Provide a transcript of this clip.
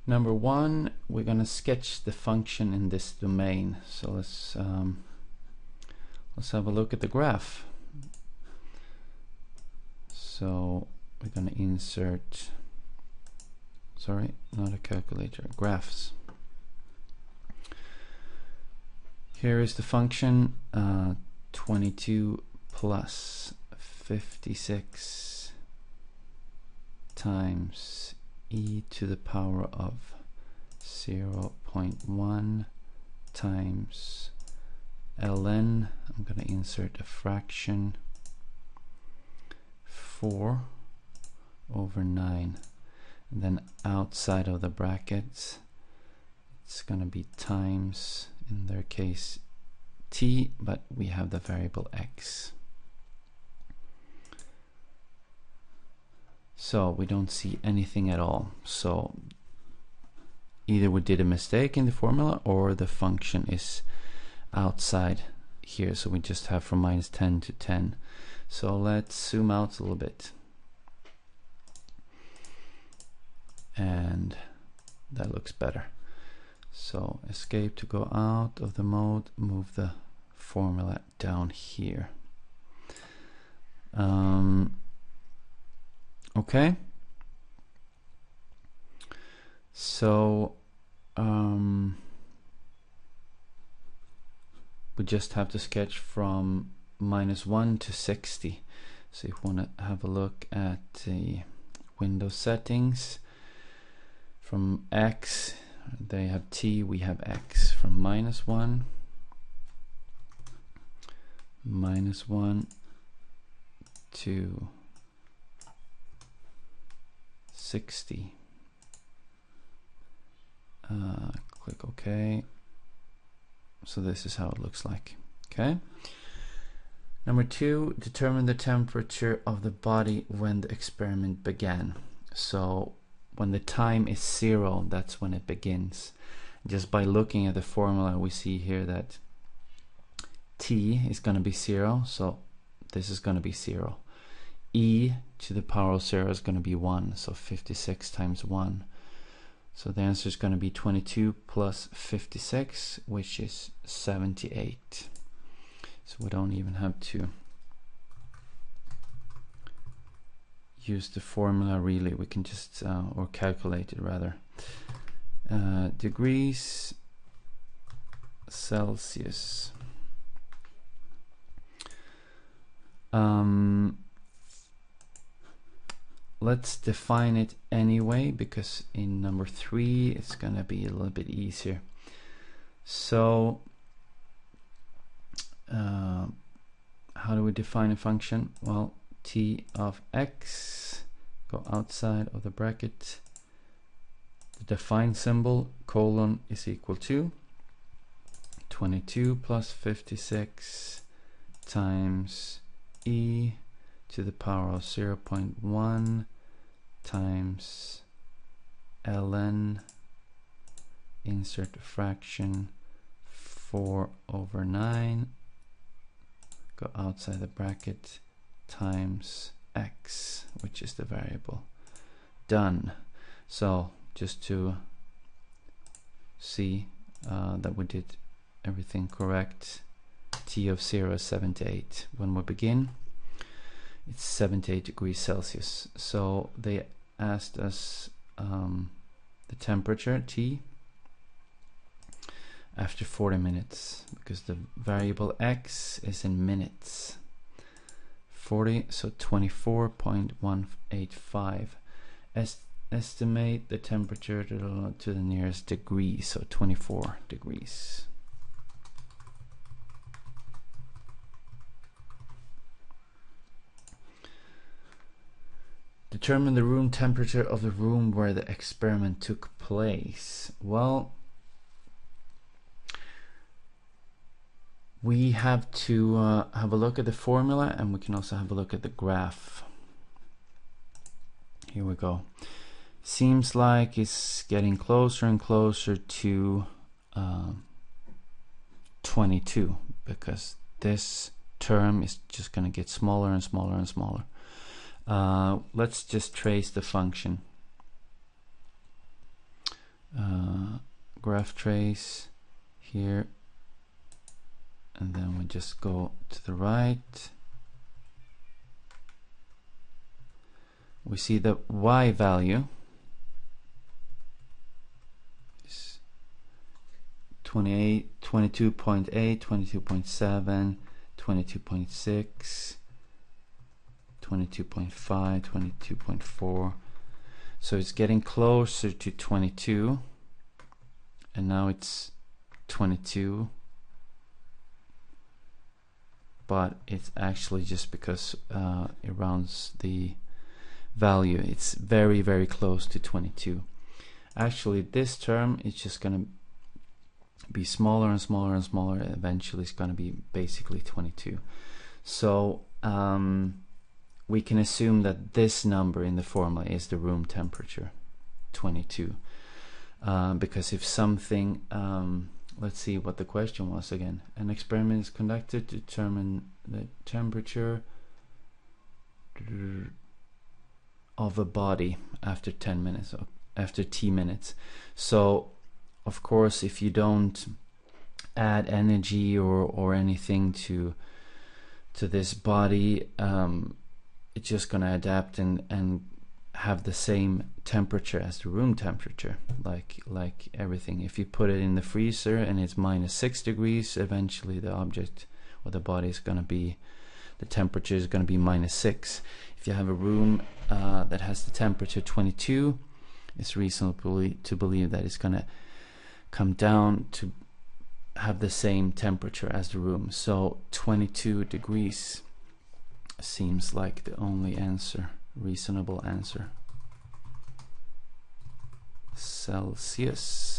Number one, we're going to sketch the function in this domain. So let's have a look at the graph. So we're going to insert, sorry, not a calculator, graphs. Here is the function 22 plus 56 times e to the power of 0.1 times ln. I'm going to insert a fraction 4 over 9, and then outside of the brackets it's going to be times, in their case t, but we have the variable x. So we don't see anything at all. So either we did a mistake in the formula or the function is outside here. So we just have from -10 to 10. So let's zoom out a little bit. And that looks better. So escape to go out of the mode, move the formula down here. Okay, so we just have to sketch from -1 to 60. So if we want to have a look at the Windows settings, from X, they have T, we have X. From -1 to 60. Click OK. So this is how it looks like. Okay. Number 2, determine the temperature of the body when the experiment began. So when the time is 0, that's when it begins. Just by looking at the formula, we see here that T is going to be 0, so this is going to be 0. E to the power of 0 is going to be 1, so 56 times 1. So the answer is going to be 22 plus 56, which is 78. So we don't even have to use the formula really, we can just, or calculate it rather. Degrees Celsius. Let's define it anyway, because in number 3 it's gonna be a little bit easier. So how do we define a function? Well, t of x, go outside of the bracket, the define symbol, colon, is equal to 22 plus 56 times e to the power of 0.1 times ln, insert a fraction 4 over 9, go outside the bracket, times x, which is the variable. Done. So just to see that we did everything correct, t of 0 is 78. When we begin, it's 78 degrees Celsius. So they asked us the temperature T after 40 minutes, because the variable x is in minutes. 40, so 24.185. Estimate the temperature to the nearest degree, so 24 degrees. Determine the room temperature of the room where the experiment took place. Well, we have to have a look at the formula, and we can also have a look at the graph. Here we go. Seems like it's getting closer and closer to 22, because this term is just going to get smaller and smaller and smaller. Let's just trace the function. graph trace here, and then we just go to the right. We see the y value is 28, 22.8, 22.7, 22.6, 22.5, 22.4. So it's getting closer to 22, and now it's 22, but it's actually just because it rounds the value. It's very, very close to 22. Actually, this term is just going to be smaller and smaller and smaller. Eventually it's going to be basically 22. So we can assume that this number in the formula is the room temperature, 22, because if something, let's see what the question was again. An experiment is conducted to determine the temperature of a body after 10 minutes, or after t minutes. So of course, if you don't add energy or anything to this body, it's just gonna adapt and have the same temperature as the room temperature, like everything. If you put it in the freezer and it's -6 degrees, eventually the object or the body is gonna be, the temperature is gonna be -6. If you have a room that has the temperature 22, it's reasonable to believe that it's gonna come down to have the same temperature as the room. So 22 degrees seems like the only answer, reasonable answer. Celsius.